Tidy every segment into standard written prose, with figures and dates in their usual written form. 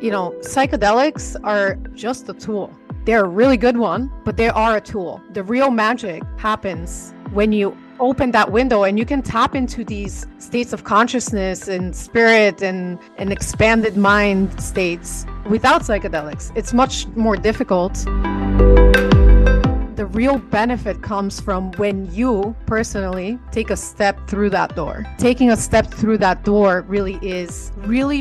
Psychedelics are just a tool. They're a really good one, but they are a tool. The real magic happens when you open that window and you can tap into these states of consciousness and spirit and expanded mind states without psychedelics. It's much more difficult. The real benefit comes from when you personally take a step through that door. Taking a step through that door really is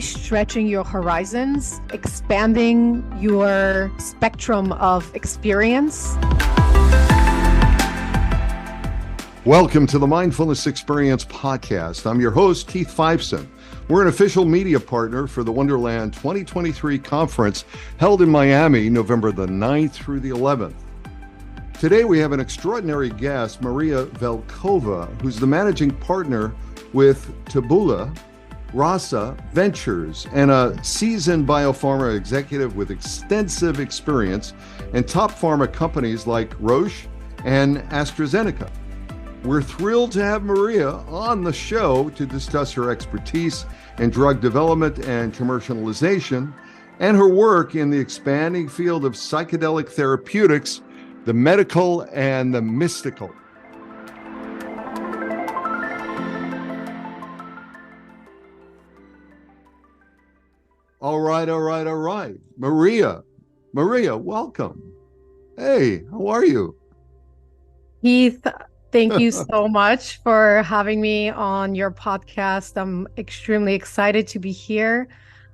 stretching your horizons, expanding your spectrum of experience. Welcome to the Mindfulness Experience podcast. I'm your host, Keith Fiveson. We're an official media partner for the Wonderland 2023 conference held in Miami, November the 9th through the 11th. Today we have an extraordinary guest, Maria Velkova, who's the managing partner with Tabula Rasa Ventures and a seasoned biopharma executive with extensive experience in top pharma companies like Roche and AstraZeneca. We're thrilled to have Maria on the show to discuss her expertise in drug development and commercialization and her work in the expanding field of psychedelic therapeutics, the medical and the mystical. All right. Maria, welcome. Hey, how are you? Keith, thank you so much for having me on your podcast. I'm extremely excited to be here.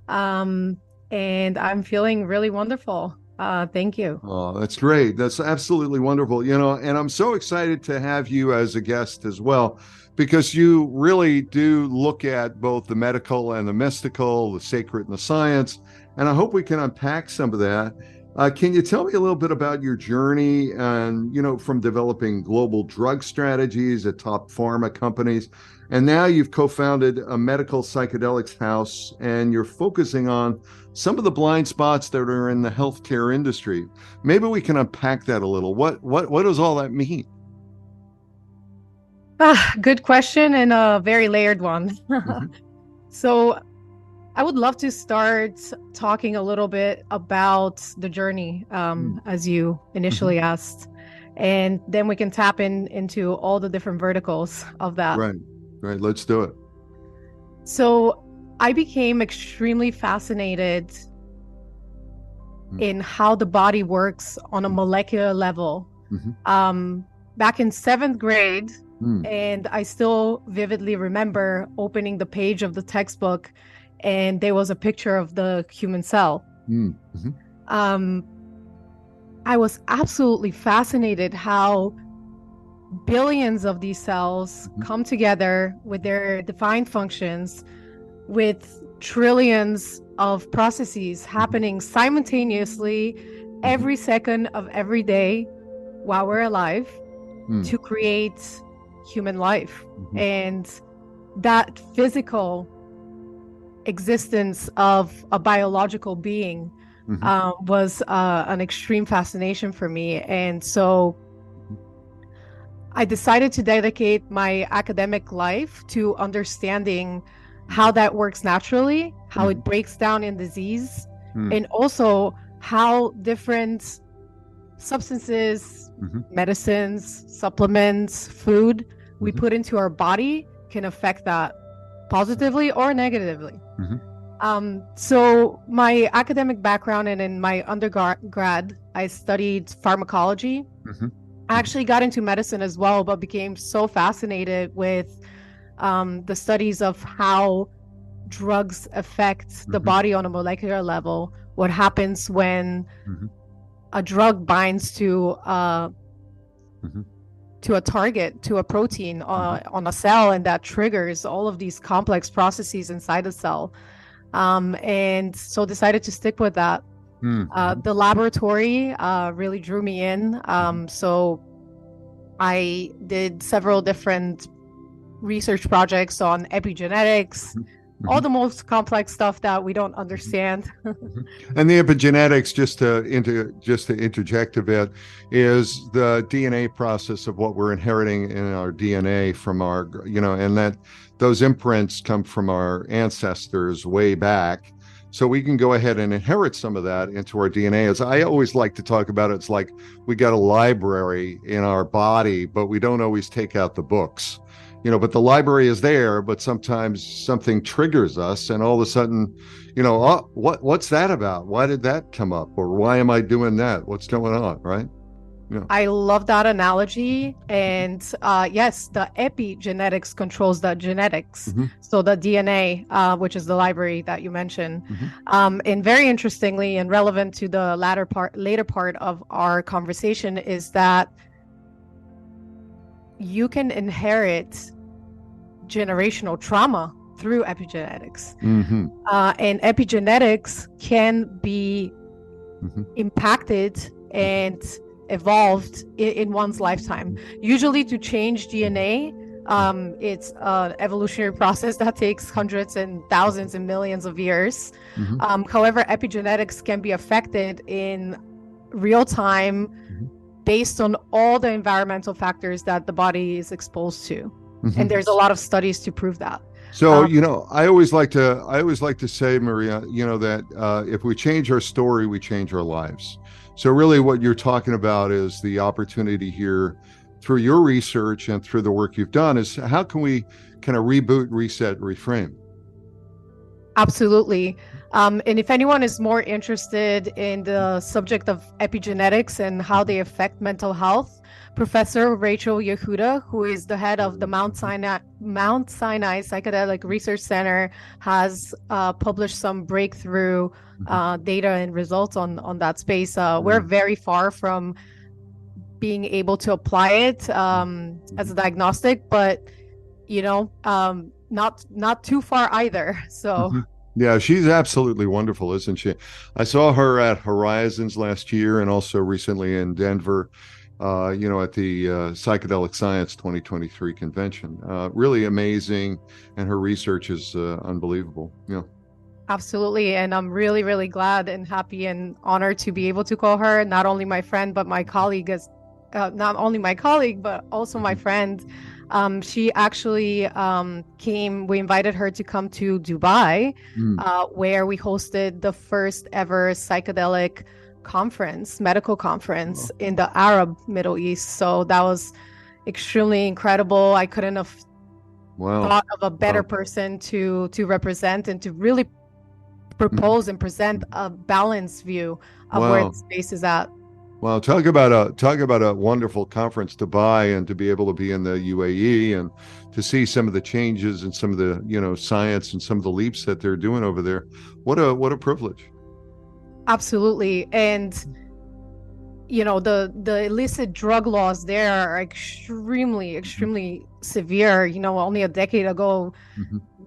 And I'm feeling really wonderful. Thank you. Oh, that's great. That's absolutely wonderful. And I'm so excited to have you as a guest as well, because you really do look at both the medical and the mystical, the sacred and the science. And I hope we can unpack some of that. Can you tell me a little bit about your journey and, from developing global drug strategies at top pharma companies, and now you've co-founded a medical psychedelics house and you're focusing on some of the blind spots that are in the healthcare industry. Maybe we can unpack that a little. What does all that mean? Good question, and a very layered one. Mm-hmm. So I would love to start talking a little bit about the journey, as you initially asked, and then we can tap into all the different verticals of that. Right. Let's do it. So I became extremely fascinated in how the body works on a molecular level. Back in 7th grade, and I still vividly remember opening the page of the textbook, and there was a picture of the human cell. I was absolutely fascinated how billions of these cells come together with their defined functions, with trillions of processes happening simultaneously every second of every day while we're alive to create human life. And that physical existence of a biological being was an extreme fascination for me. And so I decided to dedicate my academic life to understanding how that works naturally, how it breaks down in disease, and also how different substances, medicines, supplements, food we put into our body can affect that positively or negatively. So my academic background, and in my undergrad, I studied pharmacology. I actually got into medicine as well, but became so fascinated with the studies of how drugs affect the body on a molecular level. What happens when a drug binds to a target, to a protein on a cell, and that triggers all of these complex processes inside the cell. And so decided to stick with that. The laboratory really drew me in. So I did several different research projects on epigenetics, all the most complex stuff that we don't understand. And the epigenetics, just to interject a bit, is the DNA process of what we're inheriting in our DNA from our, and that those imprints come from our ancestors way back. So we can go ahead and inherit some of that into our DNA. As I always like to talk about it, it's like we got a library in our body, but we don't always take out the books. But the library is there, but sometimes something triggers us, and all of a sudden, oh, what's that about? Why did that come up? Or why am I doing that? What's going on, right? Yeah. I love that analogy. And yes, the epigenetics controls the genetics. Mm-hmm. So the DNA, which is the library that you mentioned. Mm-hmm. And very interestingly and relevant to the later part of our conversation is that you can inherit generational trauma through epigenetics. Mm-hmm. And epigenetics can be Mm-hmm. impacted and evolved in one's lifetime. Usually to change DNA, it's an evolutionary process that takes hundreds and thousands and millions of years. Mm-hmm. However, epigenetics can be affected in real time based on all the environmental factors that the body is exposed to. Mm-hmm. And there's a lot of studies to prove that. So, I always like to say, Maria, that if we change our story, we change our lives. So really what you're talking about is the opportunity here through your research and through the work you've done is how can we kind of reboot, reset, reframe? Absolutely. And if anyone is more interested in the subject of epigenetics and how they affect mental health, Professor Rachel Yehuda, who is the head of the Mount Sinai Psychedelic Research Center, has published some breakthrough data and results on that space. We're very far from being able to apply it as a diagnostic, but not too far either. So yeah, she's absolutely wonderful, isn't she? I saw her at Horizons last year and also recently in Denver, at the Psychedelic Science 2023 convention. Really amazing, and her research is unbelievable. Yeah. Absolutely. And I'm really, really glad and happy and honored to be able to call her not only my friend, but my colleague, not only my colleague, but also my friend. She actually we invited her to come to Dubai, where we hosted the first ever psychedelic medical conference in the Arab Middle East. So that was extremely incredible. I couldn't have thought of a better person to represent and to really propose and present a balanced view of where the space is at. Well, talk about a wonderful conference to buy and to be able to be in the UAE and to see some of the changes and some of the science and some of the leaps that they're doing over there. What a privilege. Absolutely. And the illicit drug laws there are extremely severe. Only a decade ago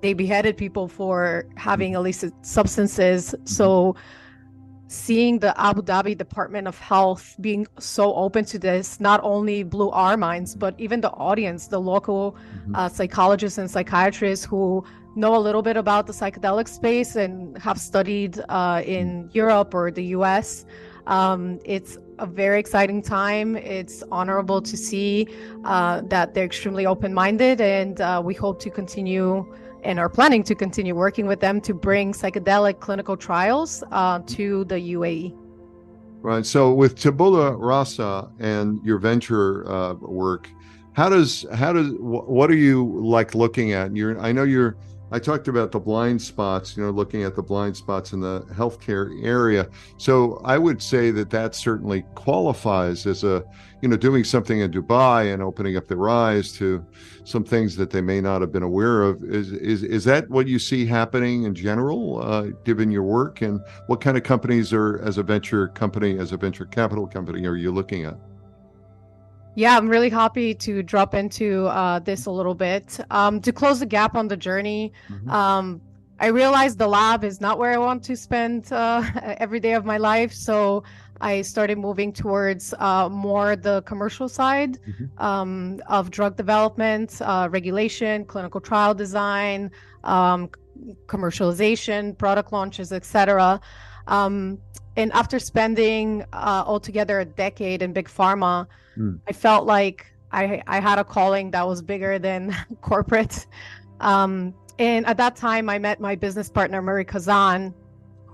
they beheaded people for having illicit substances. So seeing the Abu Dhabi Department of Health being so open to this not only blew our minds, but even the audience, the local psychologists and psychiatrists who know a little bit about the psychedelic space and have studied in Europe or the US. It's a very exciting time. It's honorable to see that they're extremely open-minded, and we hope to continue and are planning to continue working with them to bring psychedelic clinical trials to the UAE. Right. So with Tabula Rasa and your venture work, what are you like looking at? I talked about the blind spots, looking at the blind spots in the healthcare area. So I would say that certainly qualifies as doing something in Dubai and opening up their eyes to some things that they may not have been aware of. Is that what you see happening in general, given your work? And what kind of companies as a venture capital company, are you looking at? Yeah, I'm really happy to drop into this a little bit. To close the gap on the journey, I realized the lab is not where I want to spend every day of my life. So I started moving towards more the commercial side of drug development, regulation, clinical trial design, commercialization, product launches, etc. And after spending altogether a decade in big pharma, I felt like I had a calling that was bigger than corporate. And at that time, I met my business partner, Murray Kazan,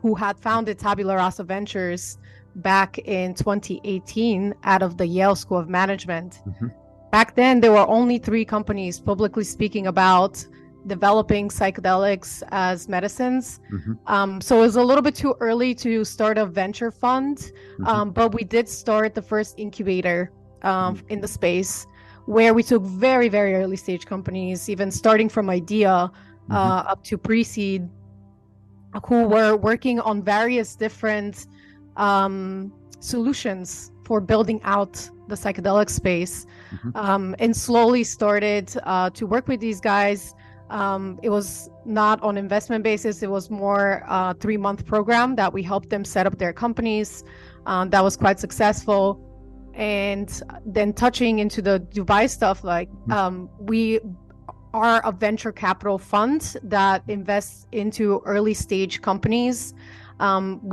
who had founded Tabula Rasa Ventures back in 2018 out of the Yale School of Management. Back then, there were only 3 companies publicly speaking about developing psychedelics as medicines. So it was a little bit too early to start a venture fund, but we did start the first incubator in the space, where we took very, very early stage companies, even starting from idea up to pre-seed, who were working on various different solutions for building out the psychedelic space, and slowly started to work with these guys. It was not on investment basis. It was more a 3-month program that we helped them set up their companies. That was quite successful. And then touching into the Dubai stuff, like we are a venture capital fund that invests into early stage companies.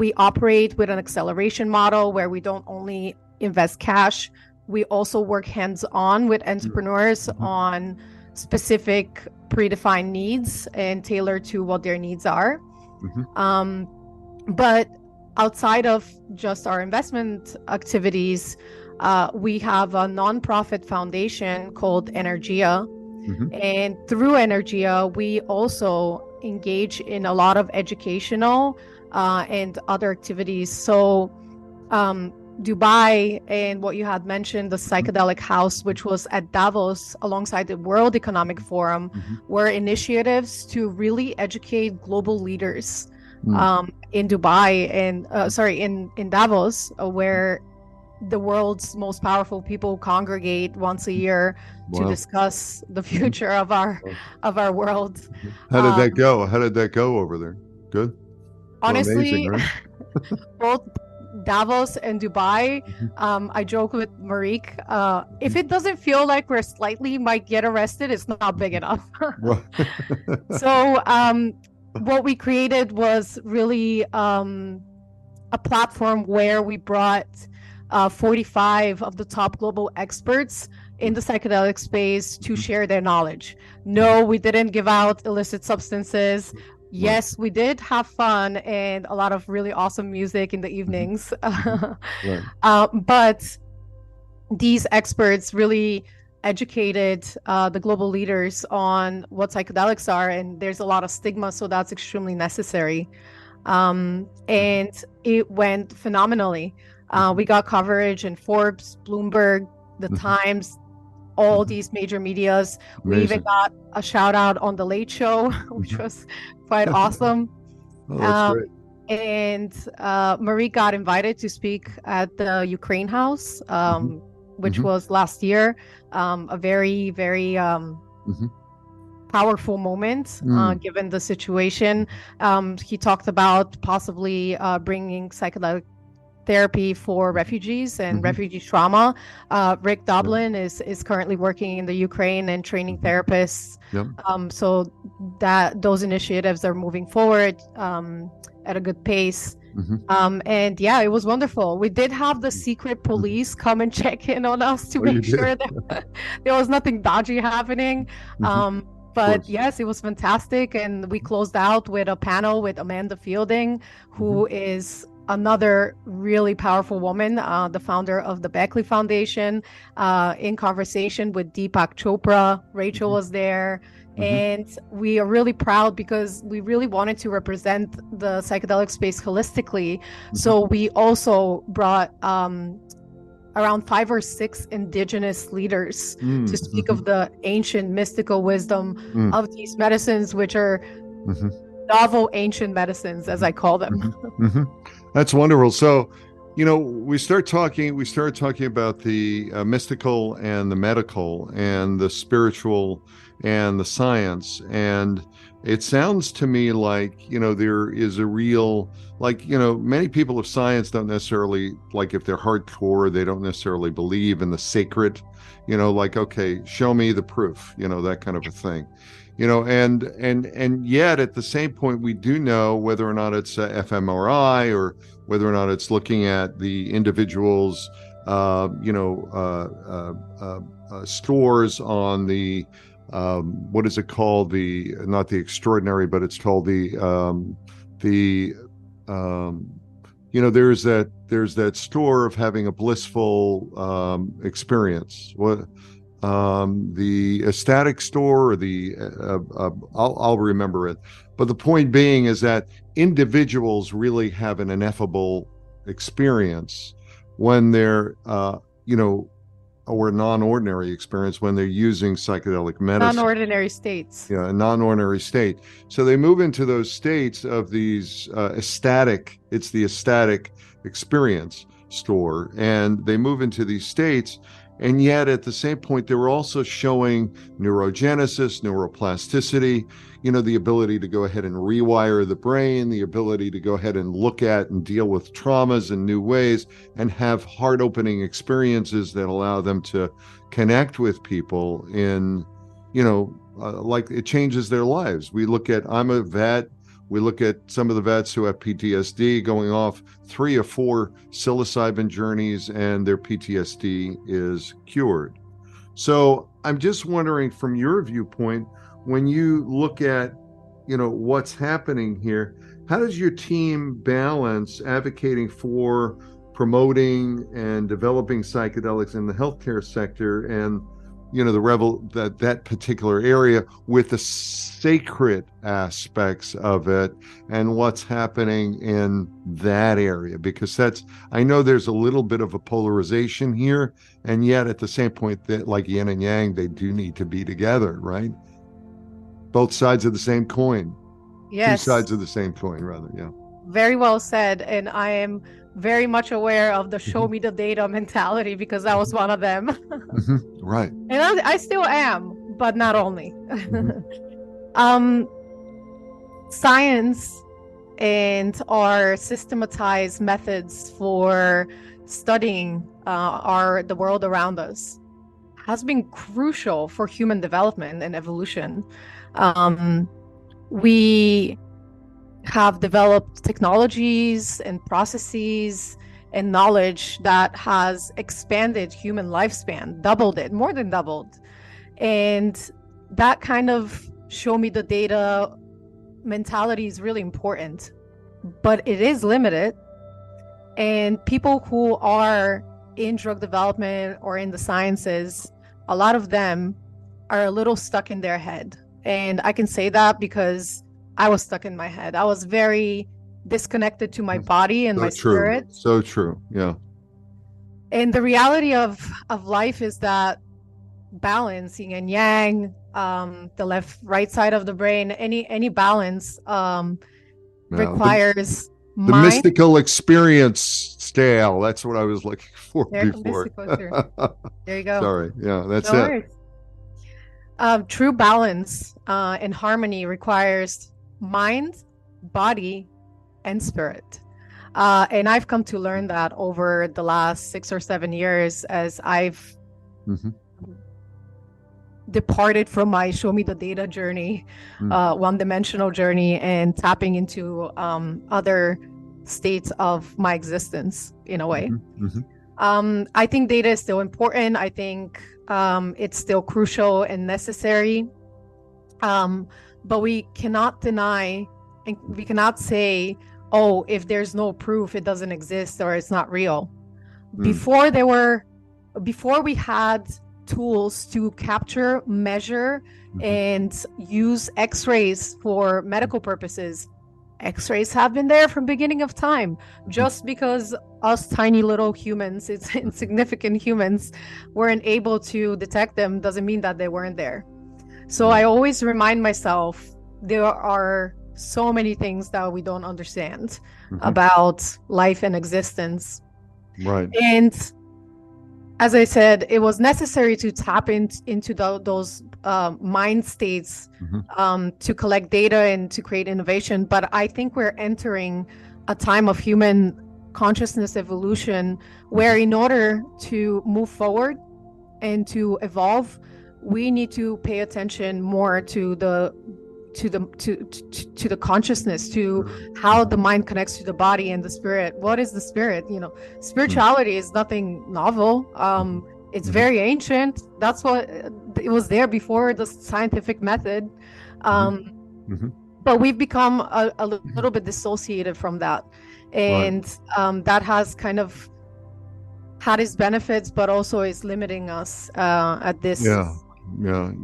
We operate with an acceleration model where we don't only invest cash, we also work hands-on with entrepreneurs on specific predefined needs and tailored to what their needs are. But outside of just our investment activities, we have a nonprofit foundation called Energia. And through Energia, we also engage in a lot of educational and other activities. So Dubai and what you had mentioned, the psychedelic house, which was at Davos alongside the World Economic Forum, were initiatives to really educate global leaders in Dubai and in Davos, where the world's most powerful people congregate once a year to discuss the future of our world. How did that go? How did that go over there? Good. Honestly, well, amazing, right? both Davos and Dubai, I joke with Marique, if it doesn't feel like we're slightly might get arrested, it's not big enough. So what we created was really a platform where we brought 45 of the top global experts in the psychedelic space to share their knowledge. No, we didn't give out illicit substances. Yes, we did have fun and a lot of really awesome music in the evenings. But these experts really educated the global leaders on what psychedelics are, and there's a lot of stigma, so that's extremely necessary. And it went phenomenally. We got coverage in Forbes, Bloomberg, The Times, all these major medias. Amazing. We even got a shout out on The Late Show, which was quite awesome. That's great. And Marie got invited to speak at the Ukraine House, which was last year. A very, very powerful moment given the situation. He talked about possibly bringing psychedelic therapy for refugees and refugee trauma. Rick Doblin is currently working in the Ukraine and training therapists. So that those initiatives are moving forward at a good pace. And yeah, it was wonderful. We did have the secret police come and check in on us to make sure that there was nothing dodgy happening. But yes, it was fantastic. And we closed out with a panel with Amanda Fielding, who is another really powerful woman, the founder of the Beckley Foundation, in conversation with Deepak Chopra. Rachel was there. And we are really proud because we really wanted to represent the psychedelic space holistically. So we also brought around 5 or 6 indigenous leaders to speak of the ancient mystical wisdom of these medicines, which are novel ancient medicines, as I call them. That's wonderful. So, you know, we started talking about the mystical and the medical and the spiritual and the science. And it sounds to me like, you know, there is a real, like, you know, many people of science don't necessarily, like, if they're hardcore, they don't necessarily believe in the sacred, you know, like, okay, show me the proof, you know, that kind of a thing. You know, and yet at the same point, we do know whether or not it's fMRI or whether or not it's looking at the individual's, scores on the, what is it called? Not the extraordinary, but it's called the there's that store of having a blissful experience. What the ecstatic store, or the I'll remember it. But the point being is that individuals really have an ineffable experience when they're or a non-ordinary experience when they're using psychedelic medicine. Non-ordinary states. Yeah, a non-ordinary state. So they move into those states of these it's the ecstatic experience store, and they move into these states. And yet at the same point, they were also showing neurogenesis, neuroplasticity, the ability to go ahead and rewire the brain, the ability to go ahead and look at and deal with traumas in new ways, and have heart-opening experiences that allow them to connect with people in, like it changes their lives. I'm a vet. We look at some of the vets who have PTSD going off 3 or 4 psilocybin journeys, and their PTSD is cured. So I'm just wondering, from your viewpoint, when you look at, what's happening here, how does your team balance advocating for promoting and developing psychedelics in the healthcare sector and that particular area with the sacred aspects of it and what's happening in that area? Because I know there's a little bit of a polarization here, and yet at the same point, that like yin and yang, they do need to be together, right? Both sides of the same coin. Yes. 2 sides of the same coin, rather. Yeah. Very well said. And I am very much aware of the show me the data mentality, because I was one of them. Right. And I still am, but not only. Science and our systematized methods for studying the world around us has been crucial for human development and evolution. We have developed technologies and processes and knowledge that has expanded human lifespan, more than doubled. And that kind of show me the data mentality is really important, but it is limited. And people who are in drug development or in the sciences, a lot of them are a little stuck in their head. And I can say that because I was stuck in my head. I was very disconnected to my body and my spirit. So true. Yeah. And the reality of life is that balance, yin and yang, the left, right side of the brain, any balance requires the mystical experience scale. That's what I was looking for before. There you go. Sorry. Yeah, that's it. True balance and harmony requires mind, body, and spirit. And I've come to learn that over the last 6 or 7 years as I've departed from my show me the data journey, one-dimensional journey, and tapping into other states of my existence in a way. I think data is still important. I think it's still crucial and necessary. But we cannot deny, and we cannot say, oh, if there's no proof, it doesn't exist or it's not real. Before we had tools to capture, measure, and use X-rays for medical purposes, X-rays have been there from beginning of time. Just because us tiny little humans, it's insignificant humans, weren't able to detect them doesn't mean that they weren't there. So I always remind myself there are so many things that we don't understand about life and existence. Right. And as I said, it was necessary to tap into those mind states to collect data and to create innovation. But I think we're entering a time of human consciousness evolution where in order to move forward and to evolve, we need to pay attention more to the consciousness, to how the mind connects to the body and the spirit. What is the spirit? Spirituality is nothing novel. It's very ancient. That's what it was there before the scientific method. but we've become a little bit dissociated from that. Right. And that has kind of had its benefits, but also is limiting us at this. Yeah.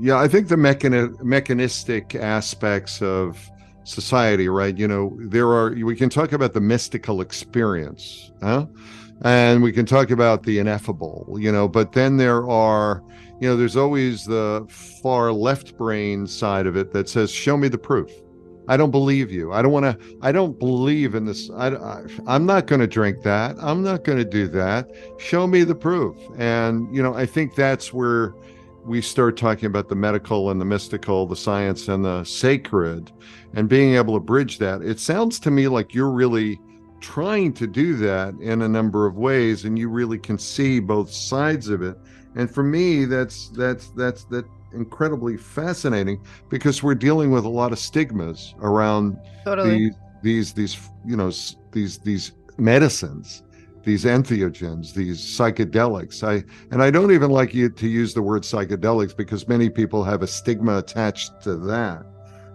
Yeah. I think the mechanistic aspects of society, right? We can talk about the mystical experience, huh? And we can talk about the ineffable, but then there's always the far left brain side of it that says, show me the proof. I don't believe you. I don't believe in this. I'm not going to drink that. I'm not going to do that. Show me the proof. And, I think that's where we start talking about the medical and the mystical, the science and the sacred, and being able to bridge that. It sounds to me like you're really trying to do that in a number of ways, and you really can see both sides of it. And for me, that's incredibly fascinating, because we're dealing with a lot of stigmas around Totally. these medicines, these entheogens, these psychedelics. I don't even like you to use the word psychedelics, because many people have a stigma attached to that.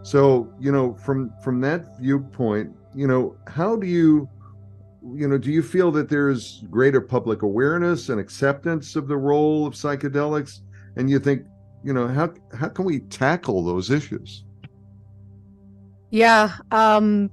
So, from that viewpoint, how do you feel that there's greater public awareness and acceptance of the role of psychedelics? And you think, how can we tackle those issues? Yeah. I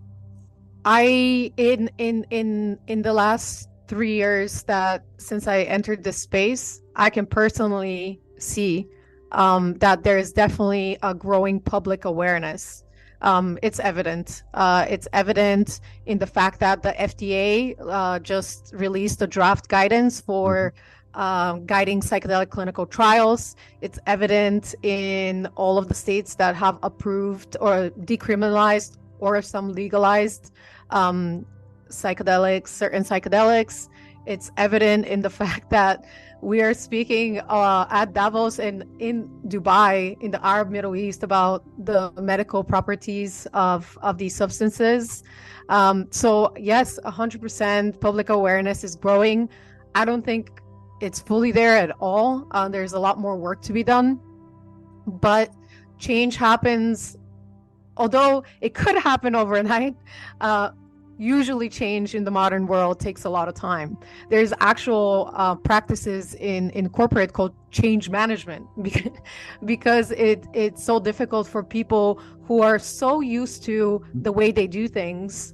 in the last 3 years that since I entered this space, I can personally see that there is definitely a growing public awareness. It's evident. It's evident in the fact that the FDA just released a draft guidance for guiding psychedelic clinical trials. It's evident in all of the states that have approved or decriminalized or some legalized certain psychedelics. It's evident in the fact that we are speaking at Davos and in Dubai, in the Arab Middle East, about the medical properties of these substances. So yes, 100% public awareness is growing. I don't think it's fully there at all. There's a lot more work to be done, but change happens, although it could happen overnight. Usually change in the modern world takes a lot of time. There's actual practices in corporate called change management, because it's so difficult for people who are so used to the way they do things,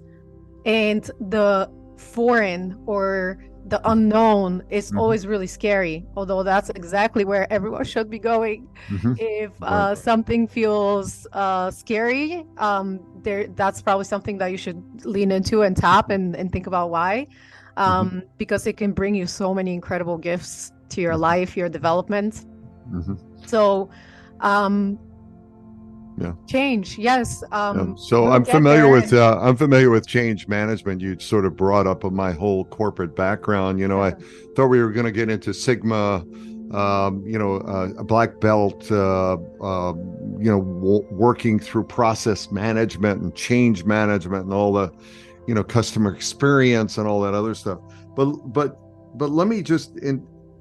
and the foreign or the unknown is always really scary, although that's exactly where everyone should be going. If Right. something feels scary, that's probably something that you should lean into and tap and think about why, because it can bring you so many incredible gifts to your life, your development. So Yeah. change, yes. So We'll get there. I'm familiar with change management. You sort of brought up my whole corporate background. I thought we were going to get into Sigma, a black belt, working through process management and change management and all the, customer experience and all that other stuff. But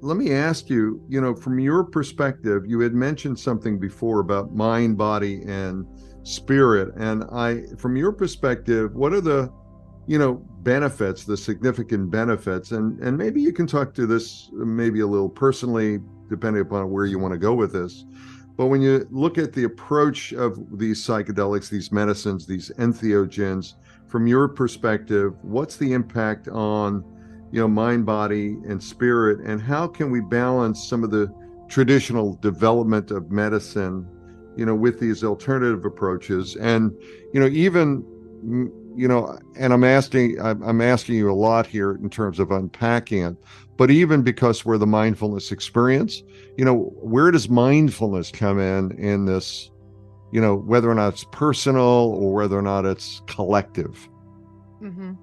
let me ask you, from your perspective, you had mentioned something before about mind, body, and spirit. And from your perspective, what are the, benefits, the significant benefits? And maybe you can talk to this maybe a little personally, depending upon where you want to go with this. But when you look at the approach of these psychedelics, these medicines, these entheogens, from your perspective, what's the impact on mind, body, and spirit, and how can we balance some of the traditional development of medicine, with these alternative approaches? And, even, and I'm asking you a lot here in terms of unpacking it, but even because we're the mindfulness experience, where does mindfulness come in this, whether or not it's personal or whether or not it's collective? And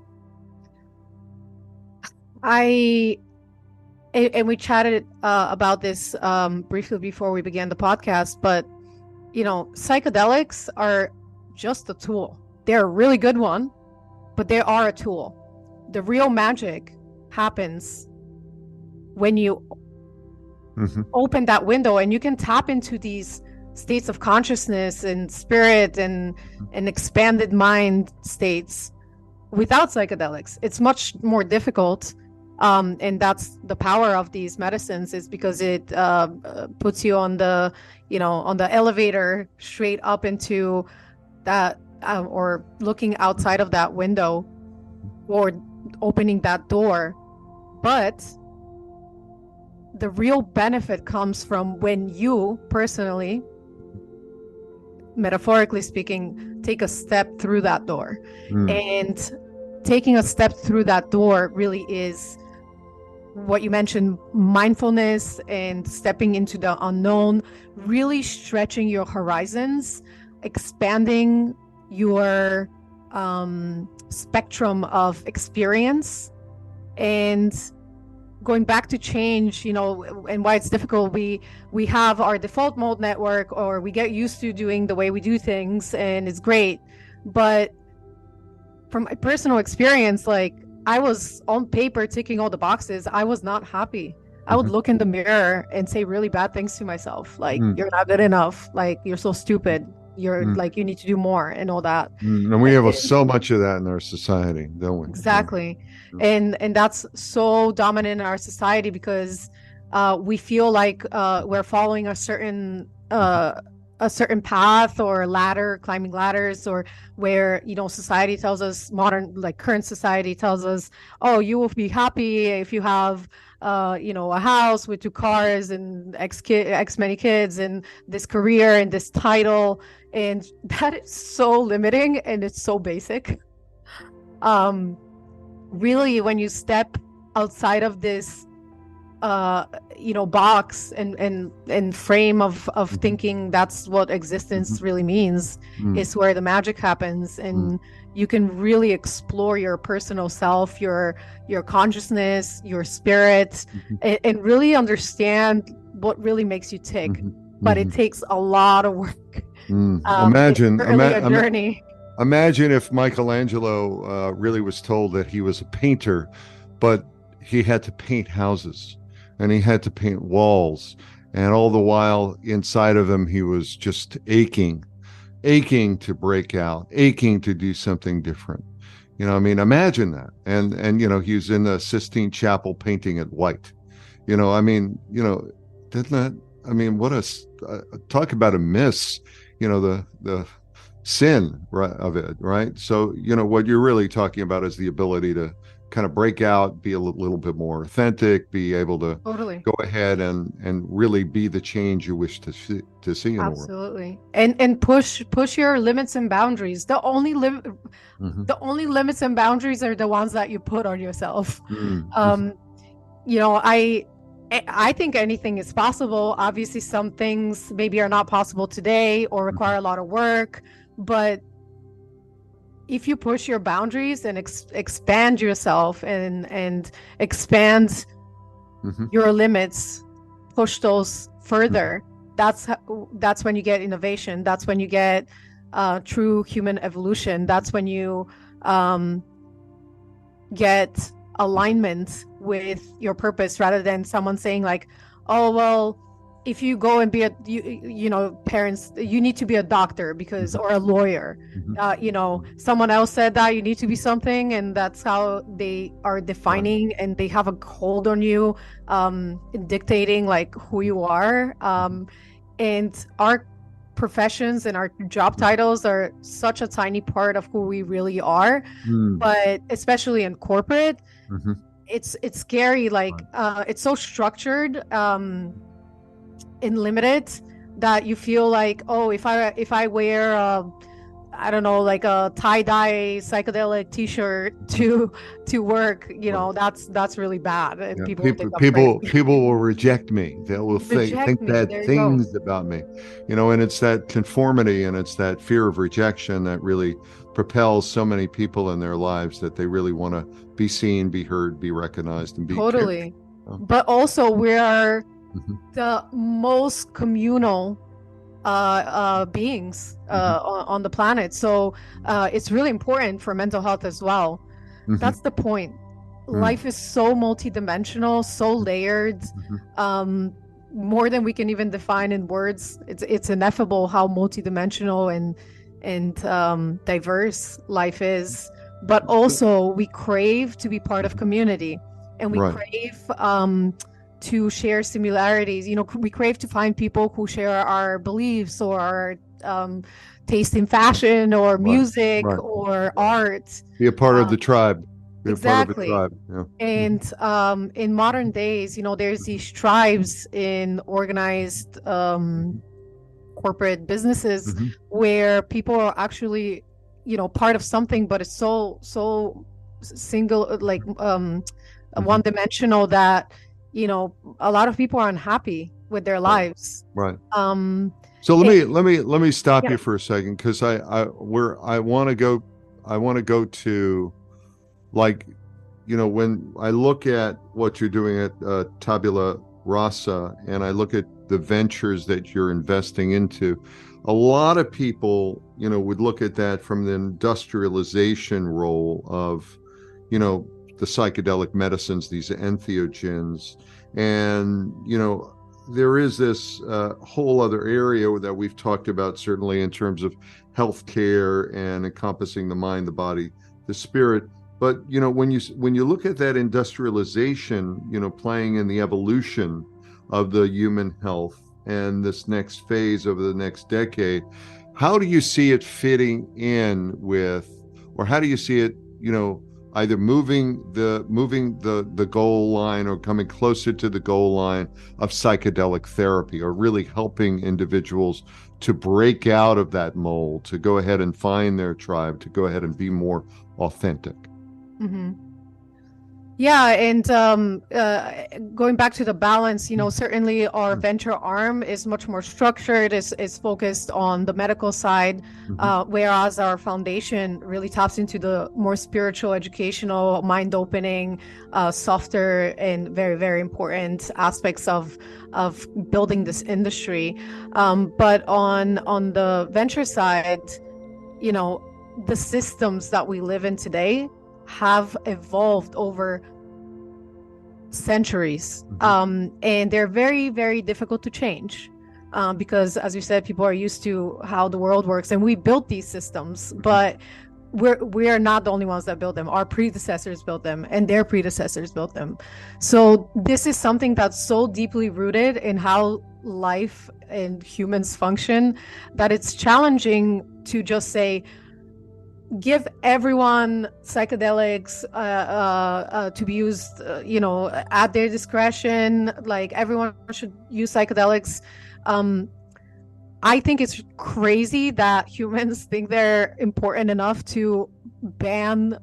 we chatted about this briefly before we began the podcast, but psychedelics are just a tool. They're a really good one, but they are a tool. The real magic happens when you open that window, and you can tap into these states of consciousness and spirit and expanded mind states without psychedelics. It's much more difficult. And that's the power of these medicines, is because it puts you on the, on the elevator straight up into that, or looking outside of that window, or opening that door. But the real benefit comes from when you personally, metaphorically speaking, take a step through that door. And taking a step through that door really is what you mentioned, mindfulness and stepping into the unknown, really stretching your horizons, expanding your spectrum of experience. And going back to change, and why it's difficult, we have our default mode network, or we get used to doing the way we do things, and it's great. But from my personal experience, like, I was on paper ticking all the boxes. I was not happy. I would look in the mirror and say really bad things to myself, like, you're not good enough, like, you're so stupid, you're like, you need to do more, and all that. And we have so much of that in our society, don't we? Exactly. And that's so dominant in our society, because we feel like we're following a certain path or ladder, climbing ladders, or where, society tells us, current society tells us, oh, you will be happy if you have a house with 2 cars and X many kids and this career and this title. And that is so limiting, and it's so basic. Really, when you step outside of this box and frame of thinking, that's what existence really means, is where the magic happens. And you can really explore your personal self, your consciousness, your spirit, and really understand what really makes you tick. But it takes a lot of work. Imagine a journey. Imagine if Michelangelo really was told that he was a painter, but he had to paint houses and he had to paint walls, and all the while inside of him he was just aching to break out, aching to do something different. Imagine that. And he was in the Sistine Chapel painting it white. Didn't that, what a talk about a miss, the sin of it, right? So, what you're really talking about is the ability to kind of break out, be a little bit more authentic, be able to go ahead and really be the change you wish to see in the world. Absolutely. And push your limits and boundaries. The only limits and boundaries are the ones that you put on yourself. I think anything is possible. Obviously, some things maybe are not possible today or require a lot of work, but if you push your boundaries and expand yourself and expand your limits, push those further, that's when you get innovation. That's when you get true human evolution. That's when you get alignment with your purpose, rather than someone saying like, oh, well, if you go and be parents, you need to be a doctor because, or a lawyer. Someone else said that you need to be something, and that's how they are defining, and they have a hold on you, dictating like who you are. And our professions and our job titles are such a tiny part of who we really are. But especially in corporate, it's scary. Like, it's so structured and limited that you feel like, oh, if I wear I don't know, like a tie-dye psychedelic t-shirt to work, that's really bad, and people will reject me. They will think bad things about me, and it's that conformity and it's that fear of rejection that really propels so many people in their lives, that they really want to be seen, be heard, be recognized, and be cared. But also, we are the most communal beings on the planet, so it's really important for mental health as well. That's the point. Life is so multidimensional, so layered. more than we can even define in words. It's ineffable how multidimensional and diverse life is. But also we crave to be part of community, and we Right. crave to share similarities. We crave to find people who share our beliefs or our taste in fashion or music Right. or art. Be a part of the tribe. Be a part of a Exactly. tribe. Yeah. And in modern days, there's these tribes in organized corporate businesses Mhm. where people are actually, part of something, but it's so single, like one dimensional that, a lot of people are unhappy with their Right. lives. Right. Um, So and, let me stop yeah. you for a second, because I want to go to, like, when I look at what you're doing at Tabula Rasa, and I look at the ventures that you're investing into, a lot of people, would look at that from the industrialization role of, the psychedelic medicines, these entheogens. And, there is this whole other area that we've talked about, certainly in terms of healthcare and encompassing the mind, the body, the spirit. But when you look at that industrialization, playing in the evolution of the human health and this next phase over the next decade, how do you see it fitting in with, or how do you see it, either moving the goal line or coming closer to the goal line of psychedelic therapy, or really helping individuals to break out of that mold, to go ahead and find their tribe, to go ahead and be more authentic? Mhm. Yeah, and going back to the balance, certainly our venture arm is much more structured, is focused on the medical side, whereas our foundation really taps into the more spiritual, educational, mind-opening, softer, and very, very important aspects of building this industry. But on the venture side, the systems that we live in today have evolved over centuries, and they're very, very difficult to change, because, as you said, people are used to how the world works, and we built these systems, but we are not the only ones that built them. Our predecessors built them, and their predecessors built them. So this is something that's so deeply rooted in how life and humans function that it's challenging to just say, give everyone psychedelics to be used, at their discretion. Like, everyone should use psychedelics. I think it's crazy that humans think they're important enough to ban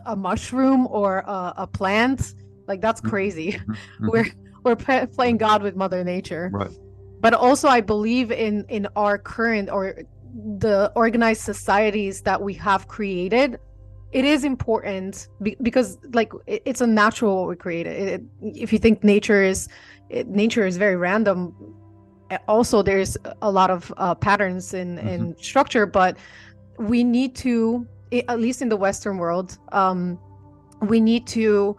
a mushroom or a plant. Like, that's crazy. We're playing God with Mother Nature. Right. But also, I believe in our current, or the organized societies that we have created. It is important because, like, it's a natural what we created. If you think nature is very random, also there's a lot of patterns and structure, but we need to, at least in the Western world, we need to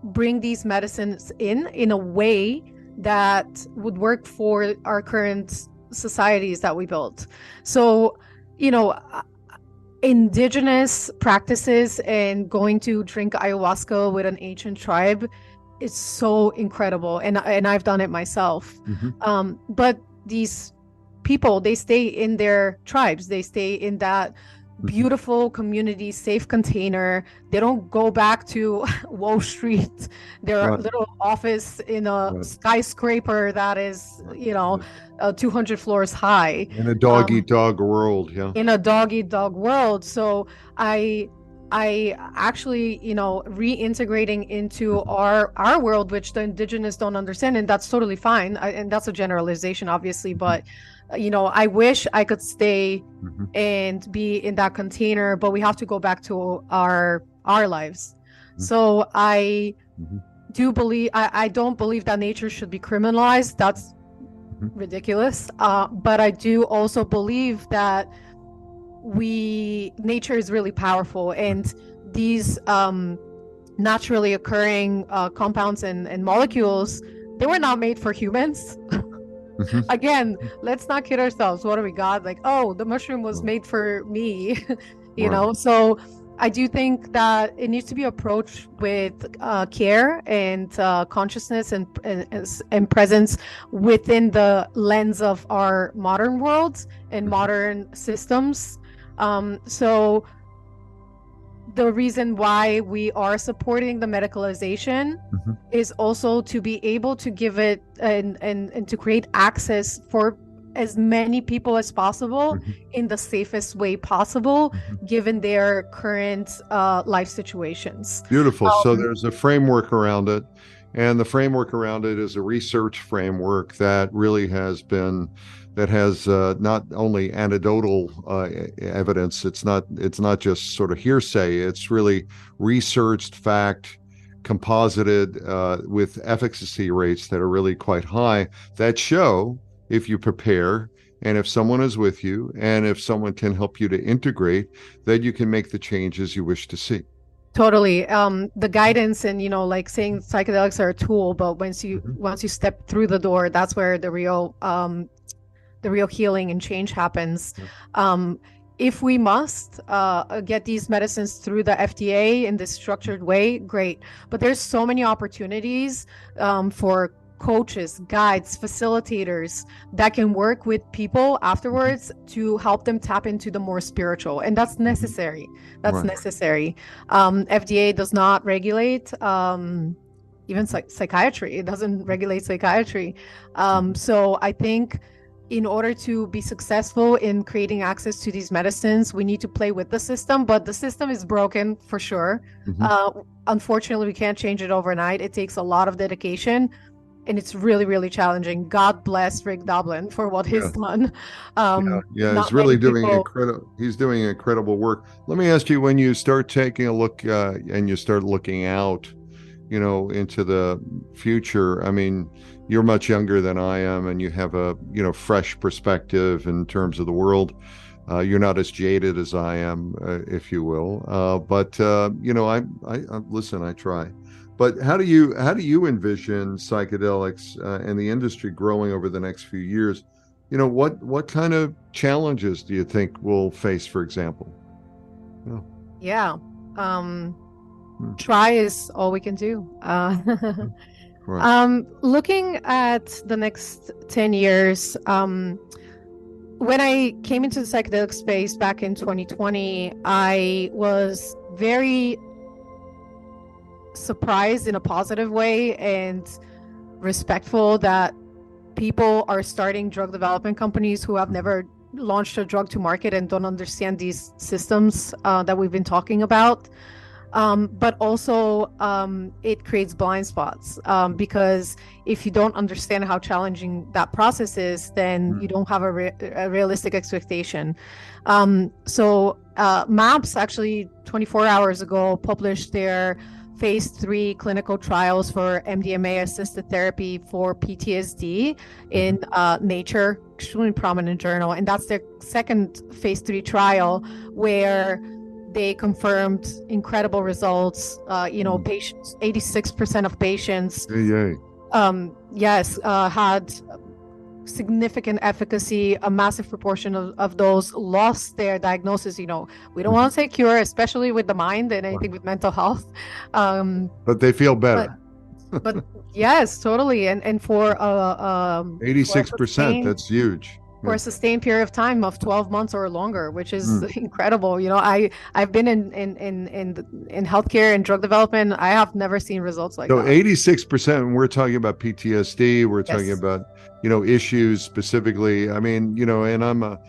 bring these medicines in a way that would work for our current societies that we built. So, indigenous practices and going to drink ayahuasca with an ancient tribe is so incredible, and I've done it myself. But these people, they stay in their tribes, they stay in that beautiful community, safe container. They don't go back to Wall Street, their little office in a skyscraper that is 200 floors high, in a dog eat dog world. In a dog eat dog world. So I actually, reintegrating into our world, which the indigenous don't understand, and that's totally fine. And that's a generalization, obviously, but I wish I could stay and be in that container, but we have to go back to our lives. So I do believe, I don't believe that nature should be criminalized. That's ridiculous. But I do also believe that nature is really powerful, and these naturally occurring compounds and molecules they were not made for humans. Again, let's not kid ourselves. What do we got? Like, oh, the mushroom was made for me, you know? So I do think that it needs to be approached with care and consciousness and presence within the lens of our modern world and modern systems. So the reason why we are supporting the medicalization is also to be able to give it and to create access for as many people as possible in the safest way possible, given their current life situations. Beautiful. So there's a framework around it. And the framework around it is a research framework that really has been, that has not only anecdotal evidence, it's not just sort of hearsay, it's really researched fact, composited with efficacy rates that are really quite high, that show if you prepare and if someone is with you and if someone can help you to integrate, that you can make the changes you wish to see. Totally. The guidance and, you know, like saying psychedelics are a tool, but once you step through the door, that's where the real healing and change happens. If we must get these medicines through the FDA in this structured way, great. But there's so many opportunities for coaches, guides, facilitators that can work with people afterwards to help them tap into the more spiritual. And that's necessary. That's necessary. FDA does not regulate even psychiatry. It doesn't regulate psychiatry. So I think in order to be successful in creating access to these medicines, we need to play with the system, but the system is broken for sure. Unfortunately, we can't change it overnight. It takes a lot of dedication. And it's really, really challenging. God bless Rick Doblin for what he's done. He's really doing incredible. He's doing incredible work. Let me ask you: when you start taking a look and you start looking out, you know, into the future. I mean, you're much younger than I am, and you have a fresh perspective in terms of the world. You're not as jaded as I am, if you will. But I listen. I try. But how do you envision psychedelics and the industry growing over the next few years? You know, what kind of challenges do you think we'll face, for example? Try is all we can do. Looking at the next 10 years, when I came into the psychedelic space back in 2020, I was very surprised in a positive way and respectful that people are starting drug development companies who have never launched a drug to market and don't understand these systems that we've been talking about. But also it creates blind spots because if you don't understand how challenging that process is, then you don't have a realistic expectation. So MAPS actually 24 hours ago published their phase 3 clinical trials for MDMA assisted therapy for PTSD in Nature, extremely prominent journal. And that's their second phase 3 trial where they confirmed incredible results. Patients, 86% of patients, had significant efficacy. A massive proportion of those lost their diagnosis. We don't want to say cure, especially with the mind and anything with mental health. But they feel better. But yes, totally. And for 86%, that's huge. For a sustained period of time of 12 months or longer, which is incredible. I've been in healthcare and drug development. I have never seen results like that. So 86%, when we're talking about PTSD, we're talking about, issues specifically. I mean, and I'm a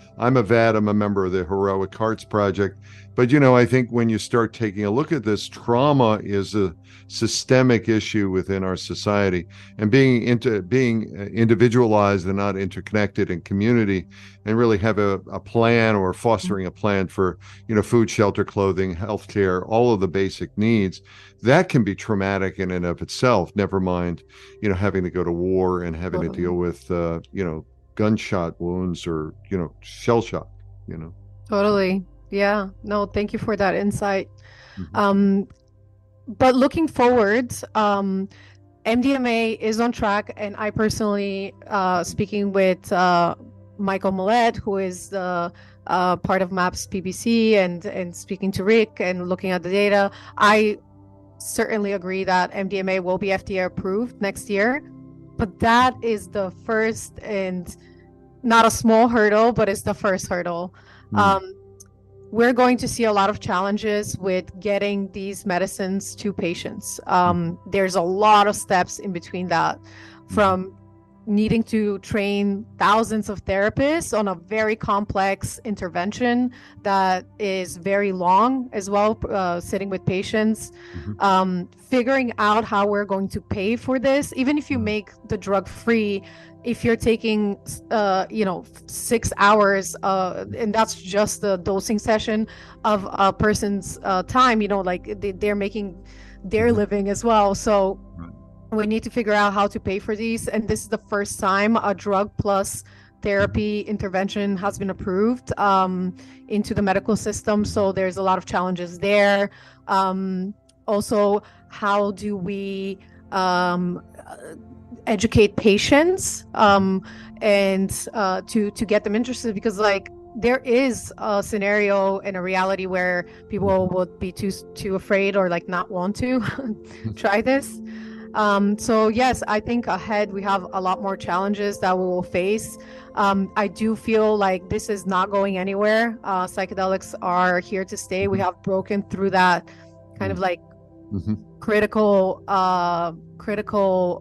vet, I'm a member of the Heroic Hearts Project. But, I think when you start taking a look at this, trauma is a systemic issue within our society, and being individualized and not interconnected in community, and really have a plan or fostering a plan for, food, shelter, clothing, healthcare, all of the basic needs, that can be traumatic in and of itself. Never mind, having to go to war and having to deal with, gunshot wounds or, shell shock, Totally. Yeah. No, thank you for that insight. But looking forward, MDMA is on track, and I personally, speaking with Michael Millett, who is the part of MAPS PBC, and speaking to Rick and looking at the data, I certainly agree that MDMA will be FDA approved next year. But that is the first, and not a small hurdle, but it's the first hurdle. We're going to see a lot of challenges with getting these medicines to patients. There's a lot of steps in between that, from needing to train thousands of therapists on a very complex intervention that is very long as well, sitting with patients, figuring out how we're going to pay for this. Even if you make the drug free, if you're taking 6 hours, and that's just the dosing session of a person's time, they're making their living as well. So we need to figure out how to pay for these. And this is the first time a drug plus therapy intervention has been approved into the medical system. So there's a lot of challenges there. Also, how do we educate patients and to get them interested? Because there is a scenario and a reality where people would be too afraid or not want to try this. So yes, I think ahead we have a lot more challenges that we will face. I do feel like this is not going anywhere. Psychedelics are here to stay. We have broken through that kind of critical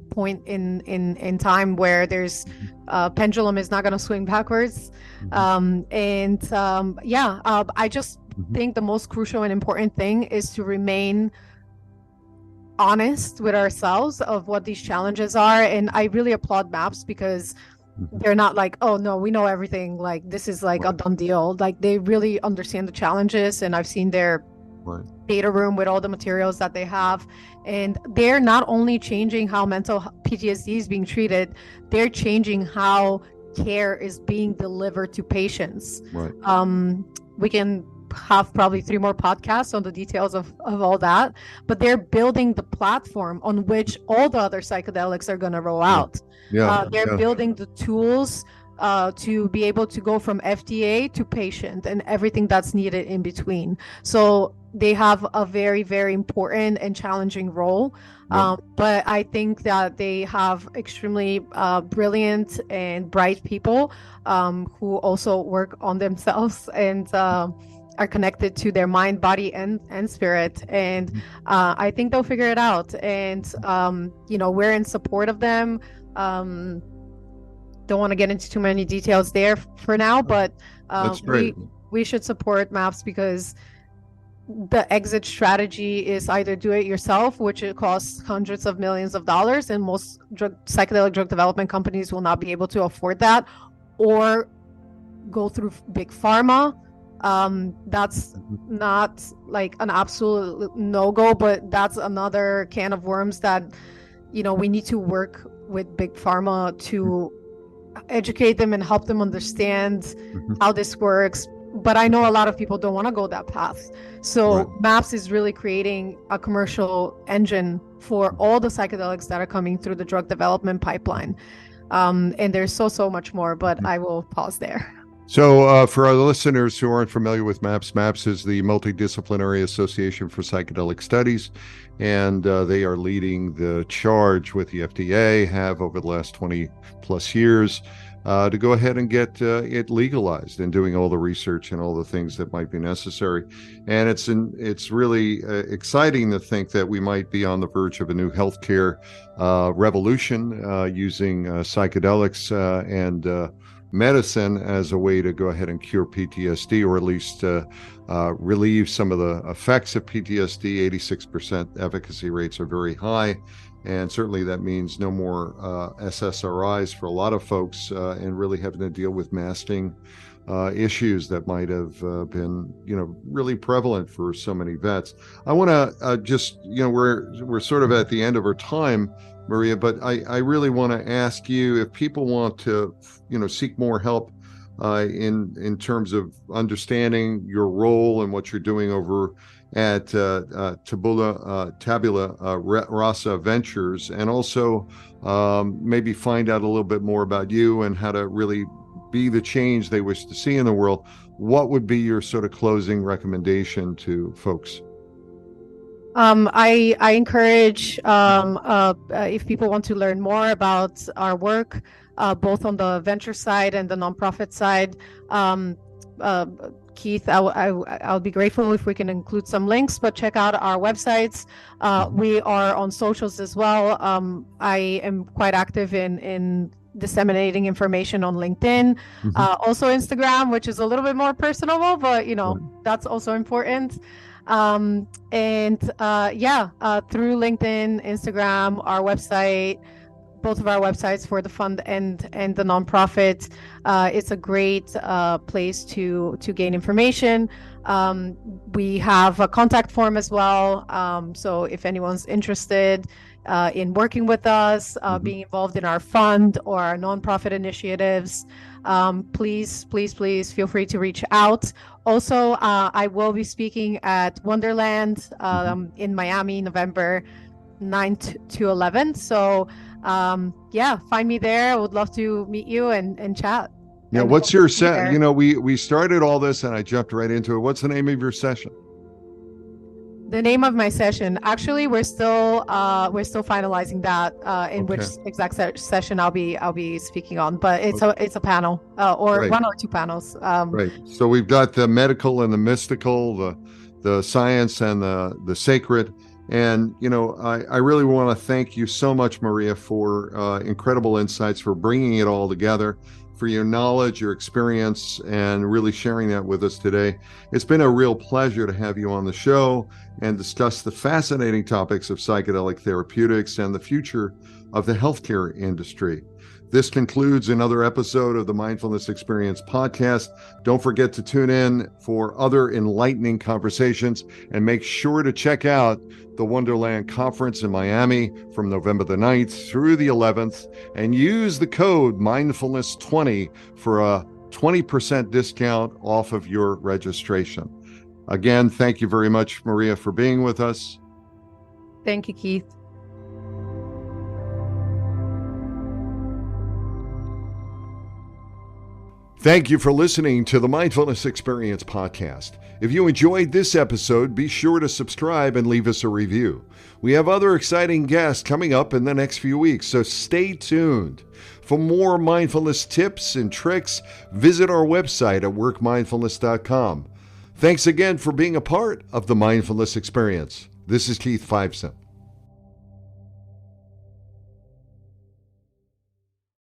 point in time where there's pendulum is not going to swing backwards. I just think the most crucial and important thing is to remain honest with ourselves of what these challenges are. And I really applaud MAPS because they're not like, oh no, we know everything, this is a done deal. They really understand the challenges, and I've seen their data room with all the materials that they have, and they're not only changing how mental PTSD is being treated, they're changing how care is being delivered to patients. We can have probably 3 more podcasts on the details of all that, but they're building the platform on which all the other psychedelics are going to roll out. They're building the tools to be able to go from FDA to patient and everything that's needed in between. So they have a very, very important and challenging role. But I think that they have extremely brilliant and bright people who also work on themselves and are connected to their mind, body, and spirit. And I think they'll figure it out. And, we're in support of them. Don't want to get into too many details there for now, but we should support MAPS because the exit strategy is either do it yourself, which it costs hundreds of millions of dollars, and most psychedelic drug development companies will not be able to afford that, or go through big pharma. That's not an absolute no-go, but that's another can of worms that we need to work with big pharma to educate them and help them understand how this works. But I know a lot of people don't want to go that path. So MAPS is really creating a commercial engine for all the psychedelics that are coming through the drug development pipeline. And there's so much more, but I will pause there. So for our listeners who aren't familiar with MAPS, MAPS is the Multidisciplinary Association for Psychedelic Studies, and they are leading the charge with the FDA, have over the last 20 plus years, to go ahead and get it legalized and doing all the research and all the things that might be necessary. And it's really exciting to think that we might be on the verge of a new healthcare revolution using psychedelics and medicine as a way to go ahead and cure PTSD, or at least relieve some of the effects of PTSD. 86% efficacy rates are very high. And certainly that means no more SSRIs for a lot of folks and really having to deal with masking issues that might have been, really prevalent for so many vets. I want to just, we're sort of at the end of our time, Maria, but I really want to ask you, if people want to, seek more help in terms of understanding your role and what you're doing over at Tabula Rasa Ventures, and also maybe find out a little bit more about you and how to really be the change they wish to see in the world. What would be your sort of closing recommendation to folks? I encourage if people want to learn more about our work, both on the venture side and the nonprofit side. Keith, I'll be grateful if we can include some links, but check out our websites. We are on socials as well. I am quite active in disseminating information on LinkedIn, also Instagram, which is a little bit more personable, but that's also important. Through LinkedIn, Instagram, our website, both of our websites for the fund and the nonprofit, it's a great place to gain information. We have a contact form as well, so if anyone's interested in working with us, being involved in our fund or our nonprofit initiatives, please feel free to reach out. Also, I will be speaking at Wonderland in Miami, November 9th to 11th. So find me there. I would love to meet you and chat. Yeah, and what's your set? We started all this and I jumped right into it. What's the name of your session? The name of my session, actually, we're still finalizing that which exact session I'll be speaking on, but it's a panel or one or two panels. Right. So we've got the medical and the mystical, the science and the sacred, and I really want to thank you so much, Maria, for incredible insights, for bringing it all together, for your knowledge, your experience, and really sharing that with us today. It's been a real pleasure to have you on the show and discuss the fascinating topics of psychedelic therapeutics and the future of the healthcare industry. This concludes another episode of the Mindfulness Experience podcast. Don't forget to tune in for other enlightening conversations, and make sure to check out the Wonderland Conference in Miami from November the 9th through the 11th, and use the code Mindfulness20 for a 20% discount off of your registration. Again, thank you very much, Maria, for being with us. Thank you, Keith. Thank you for listening to the Mindfulness Experience podcast. If you enjoyed this episode, be sure to subscribe and leave us a review. We have other exciting guests coming up in the next few weeks, so stay tuned. For more mindfulness tips and tricks, visit our website at workmindfulness.com. Thanks again for being a part of the Mindfulness Experience. This is Keith Fiveson.